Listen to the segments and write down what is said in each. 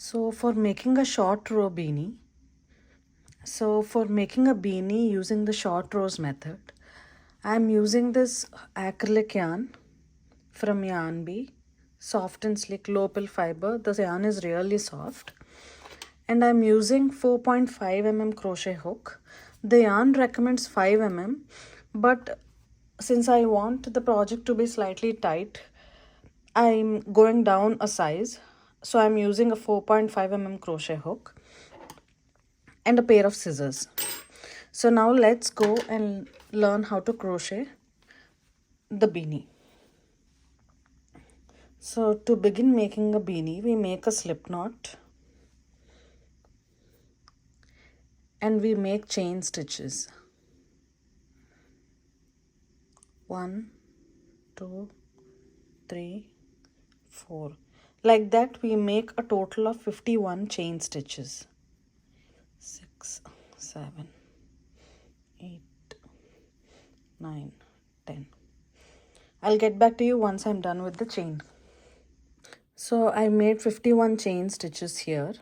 So for making a short row beanie, using the short rows method, I'm using this acrylic yarn from Yarn Bee, soft and slick low pill fiber. The yarn is really soft. And I'm using 4.5 mm crochet hook. The yarn recommends 5 mm, but since I want the project to be slightly tight, I'm going down a size. So I'm using a 4.5 mm crochet hook and a pair of scissors. So now let's go and learn how to crochet the beanie. So to begin making a beanie, we make a slip knot and we make chain stitches. 1, 2, 3, 4. Like that we make a total of 51 chain stitches. 6, 7, 8, 9, 10. I'll get back to you once I'm done with the chain. So I made 51 chain stitches here.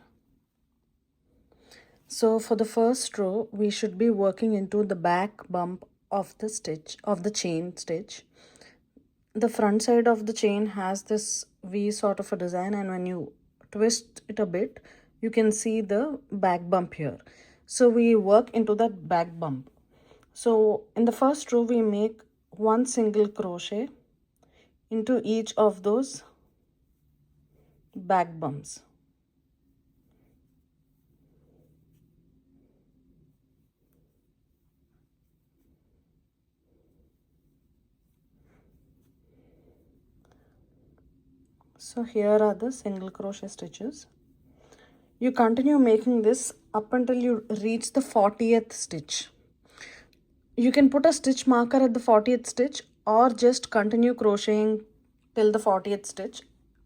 So for the first row, we should be working into the back bump of the stitch, of the chain stitch. The front side of the chain has this V sort of a design, and when you twist it a bit, you can see the back bump here. So we work into that back bump. So in the first row, we make one single crochet into each of those back bumps. So here are the single crochet stitches. You continue making this up until you reach the 40th stitch. You can put a stitch marker at the 40th stitch or just continue crocheting till the 40th stitch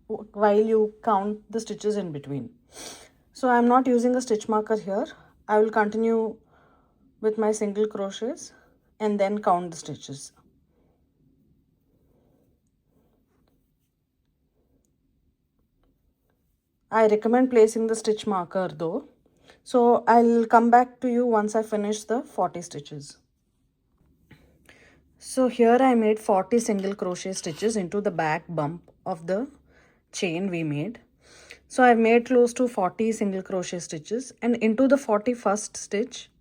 while you count the stitches in between. So I'm not using a stitch marker here. I will continue with my single crochets and then count the stitches. I recommend placing the stitch marker though. So I'll come back to you once I finish the 40 stitches. So here I made 40 single crochet stitches into the back bump of the chain we made. So I've made close to 40 single crochet stitches, and into the 41st stitch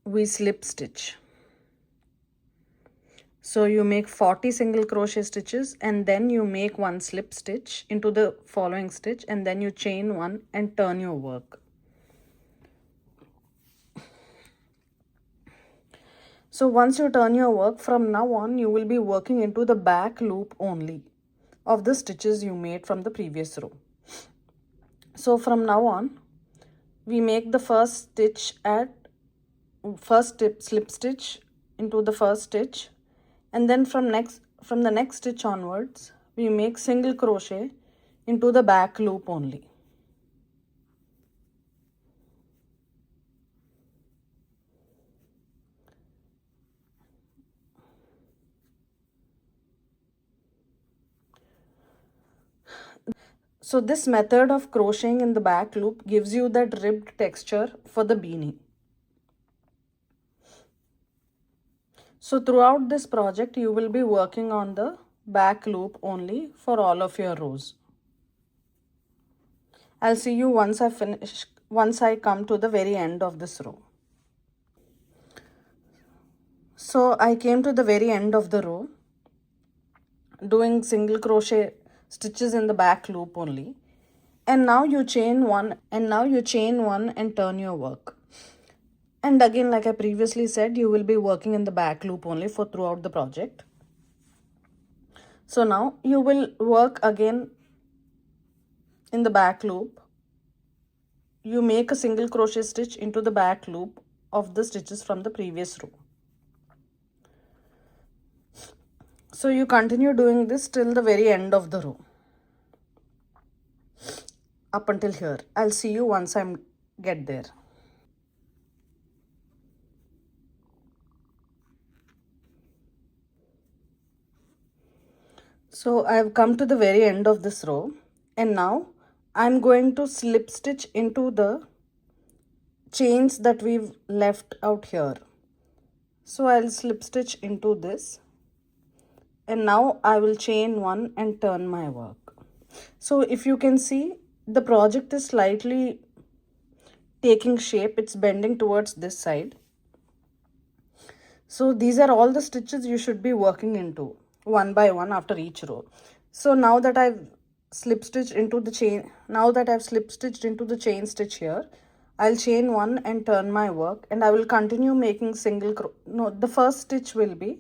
we slip stitch. So you make 40 single crochet stitches and then you make one slip stitch into the following stitch, and then you chain one and turn your work. So once you turn your work, from now on you will be working into the back loop only of the stitches you made from the previous row. So from now on we make the first stitch at first slip stitch into the first stitch, and then from the next stitch onwards we make single crochet into the back loop only. So this method of crocheting in the back loop gives you that ribbed texture for the beanie. So throughout this project you will be working on the back loop only for all of your rows. I'll see you once I come to the very end of this row. So I came to the very end of the row doing single crochet stitches in the back loop only, and now you chain one and turn your work. And again, like I previously said, you will be working in the back loop only for throughout the project. So now you will work again in the back loop. You make a single crochet stitch into the back loop of the stitches from the previous row. So you continue doing this till the very end of the row, up until here. I'll see you once I get there. So I have come to the very end of this row, and now I'm going to slip stitch into the chains that we've left out here. So I'll slip stitch into this, and now I will chain one and turn my work. So if you can see, the project is slightly taking shape, it's bending towards this side. So these are all the stitches you should be working into one by one after each row. So now that I've slip stitched into the chain, chain stitch here, I'll chain one and turn my work, and I will continue making the first stitch will be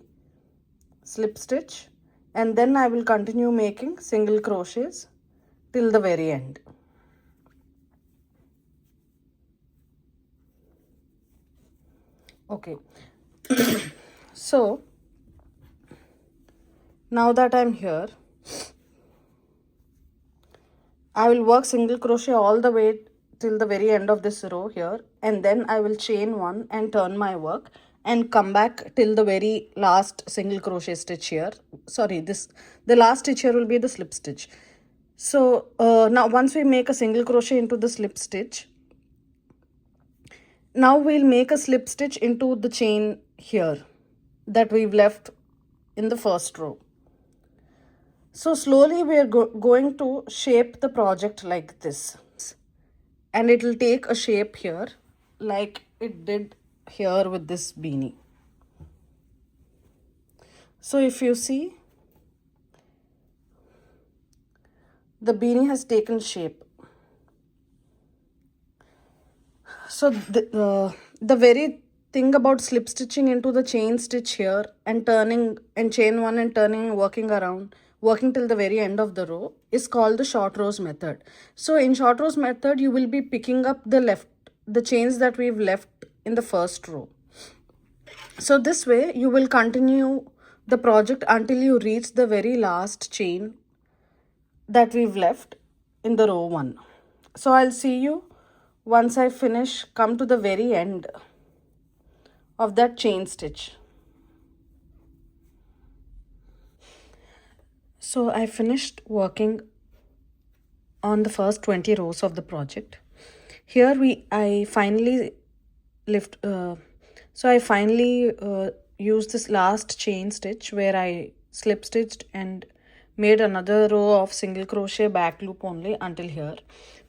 slip stitch, and then I will continue making single crochets till the very end. Okay. So now that I'm here, I will work single crochet all the way till the very end of this row here, and then I will chain one and turn my work and come back till the very last single crochet stitch here. Sorry, the last stitch here will be the slip stitch. So now once we make a single crochet into the slip stitch, now we'll make a slip stitch into the chain here that we've left in the first row. So slowly we are going to shape the project like this, and it will take a shape here like it did here with this beanie. So if you see, the beanie has taken shape. So the very thing about slip stitching into the chain stitch here and turning and chain one and turning, working till the very end of the row is called the short rows method. So in short rows method, you will be picking up the chains that we've left in the first row. So this way you will continue the project until you reach the very last chain that we've left in the row 1. So I'll see you once I come to the very end of that chain stitch. So I finished working on the first 20 rows of the project. Here I finally used this last chain stitch where I slip stitched and made another row of single crochet back loop only until here.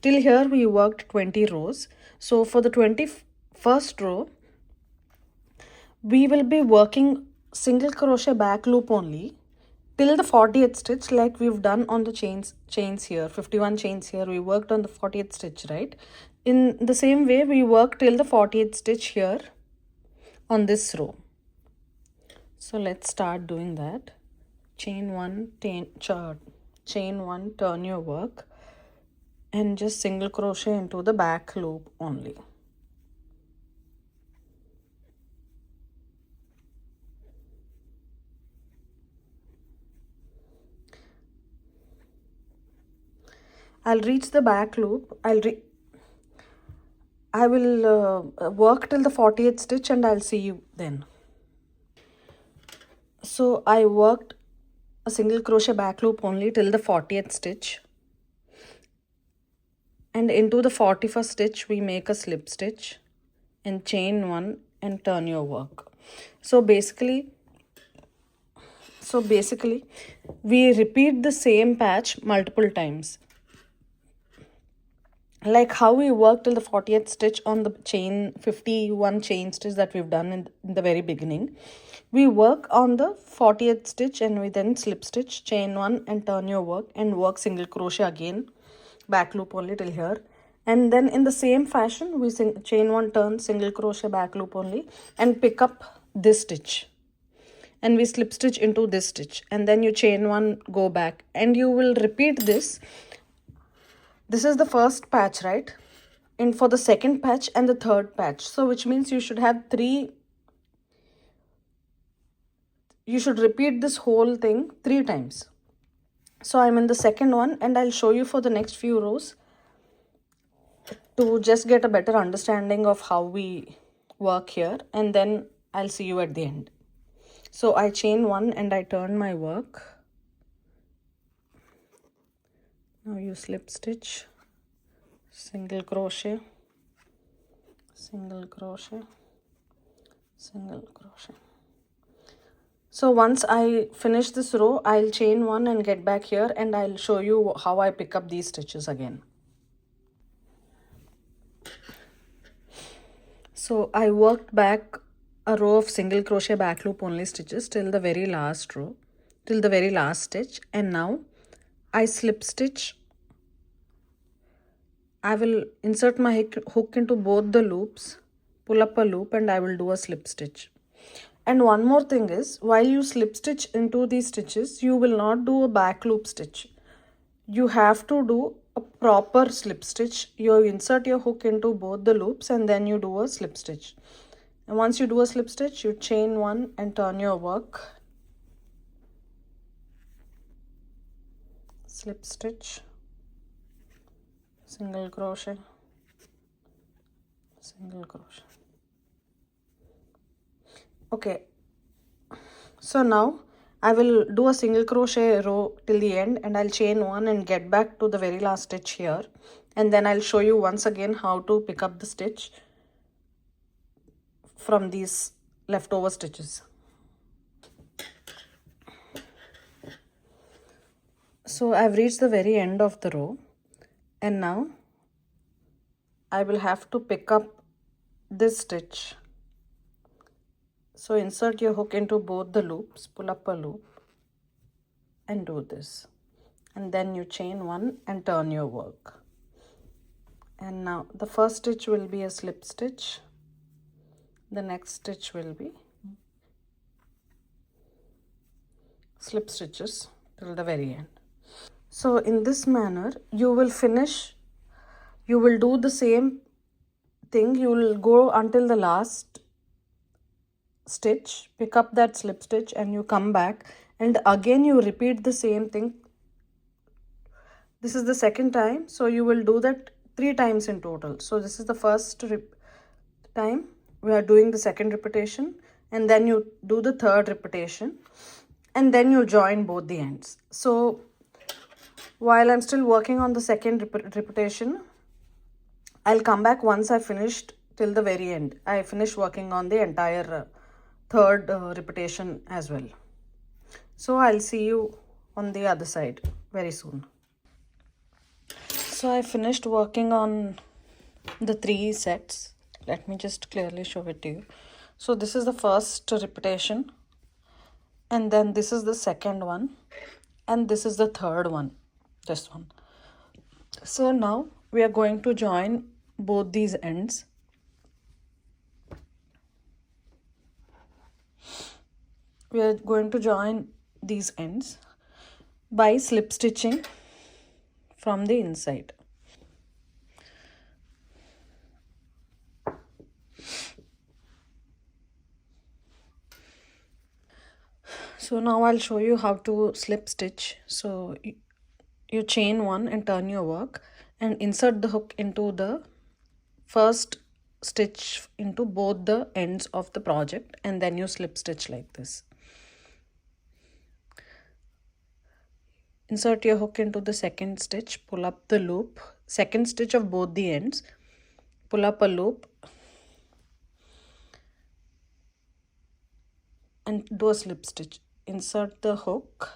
Till here we worked 20 rows. So for the 21st row, we will be working single crochet back loop only till the 40th stitch, like we've done on the chains here. 51 chains here, we worked on the 40th stitch, right? In the same way, we work till the 40th stitch here on this row. So let's start doing that. Chain one, turn your work, and just single crochet into the back loop only. I'll reach the back loop. I will work till the 40th stitch, and I'll see you then. So I worked a single crochet back loop only till the 40th stitch, and into the 41st stitch we make a slip stitch and chain one and turn your work. So basically we repeat the same patch multiple times, like how we worked till the 40th stitch on the 51 chain stitch that we've done in the very beginning. We work on the 40th stitch, and we then slip stitch, chain one and turn your work, and work single crochet again, back loop only till here. And then in the same fashion, we chain one, turn, single crochet, back loop only, and pick up this stitch, and we slip stitch into this stitch, and then you chain one, go back, and you will repeat this. This is the first patch, right? And for the second patch and the third patch, so which means you should have you should repeat this whole thing 3 times. So I'm in the second one, and I'll show you for the next few rows to just get a better understanding of how we work here, and then I'll see you at the end. So I chain one and I turn my work. Now you slip stitch single crochet, single crochet, single crochet. So once I finish this row, I'll chain one and get back here, and I'll show you how I pick up these stitches again. So I worked back a row of single crochet back loop only stitches till the very last row, till the very last stitch, and now I slip stitch. I will insert my hook into both the loops, pull up a loop, and I will do a slip stitch. And one more thing is, while you slip stitch into these stitches, you will not do a back loop stitch. You have to do a proper slip stitch. You insert your hook into both the loops and then you do a slip stitch. And once you do a slip stitch, you chain one and turn your work. Slip stitch, single crochet, single crochet. Okay, so now I will do a single crochet row till the end, and I'll chain one and get back to the very last stitch here, and then I'll show you once again how to pick up the stitch from these leftover stitches. So I've reached the very end of the row, and now I will have to pick up this stitch. So insert your hook into both the loops, pull up a loop and do this, and then you chain one and turn your work. And now the first stitch will be a slip stitch, the next stitch will be slip stitches till the very end. So in this manner you will finish, you will do the same thing, you will go until the last stitch, pick up that slip stitch, and you come back, and again you repeat the same thing. This is the second time, so you will do that 3 times in total. So this is the first time we are doing the second repetition, and then you do the third repetition, and then you join both the ends. So while I'm still working on the second repetition, I'll come back once I finished till the very end. I finished working on the entire third repetition as well. So I'll see you on the other side very soon. So I finished working on the 3 sets. Let me just clearly show it to you. So this is the first repetition, and then this is the second one, and this is the third one, this one. So now we are going to join both these ends. We are going to join these ends by slip stitching from the inside. So now I'll show you how to slip stitch. So you chain one and turn your work and insert the hook into the first stitch into both the ends of the project, and then you slip stitch like this. Insert your hook into the second stitch, pull up the loop, second stitch of both the ends, pull up a loop and do a slip stitch. Insert the hook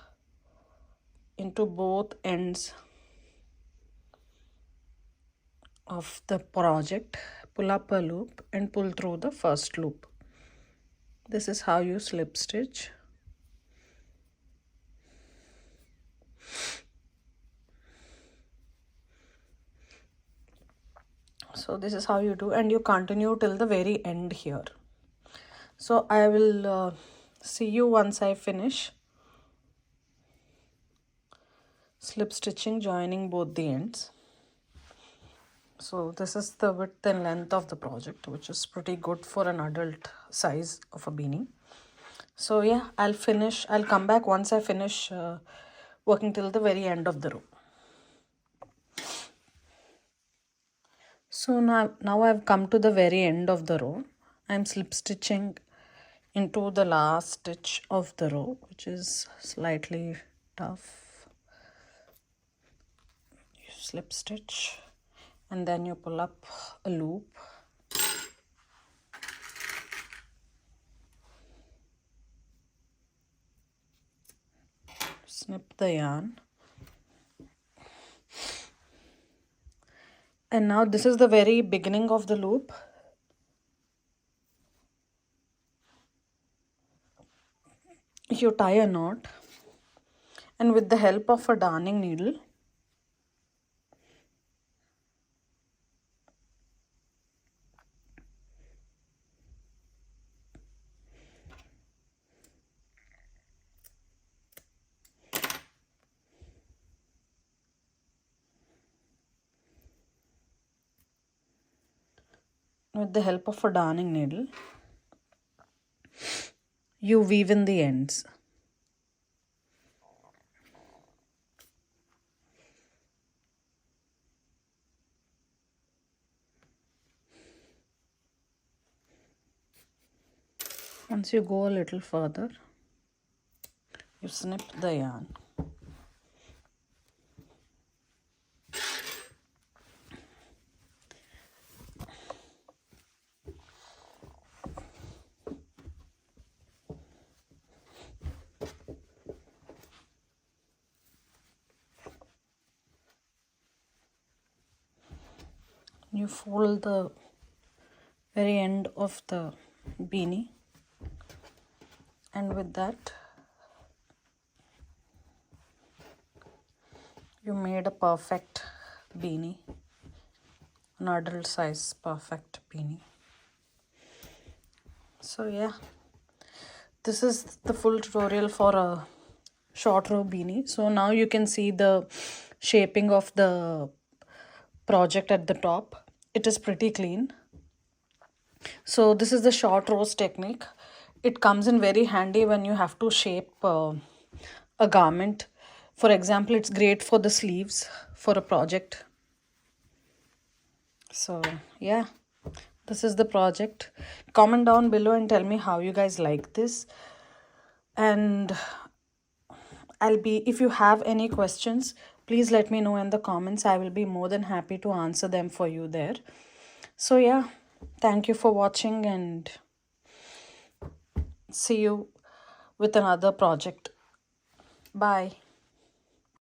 into both ends of the project, pull up a loop and pull through the first loop. This is how you slip stitch. So this is how you do, and you continue till the very end here. So I will see you once I finish slip stitching, joining both the ends. So this is the width and length of the project, which is pretty good for an adult size of a beanie. So yeah, I'll come back once I finish working till the very end of the row. So now I've come to the very end of the row. I'm slip stitching into the last stitch of the row, which is slightly tough. You slip stitch and then you pull up a loop. Snip the yarn. And now this is the very beginning of the loop. You tie a knot, and with the help of a darning needle, you weave in the ends. Once you go a little further, you snip the yarn. You fold the very end of the beanie, and with that you made a perfect beanie, an adult size perfect beanie. So yeah, this is the full tutorial for a short row beanie. So now you can see the shaping of the project at the top. It is pretty clean. So this is the short rows technique. It comes in very handy when you have to shape a garment. For example, it's great for the sleeves for a project. So yeah, this is the project. Comment down below and tell me how you guys like this. And if you have any questions, please let me know in the comments. I will be more than happy to answer them for you there. So yeah, thank you for watching, and see you with another project. Bye.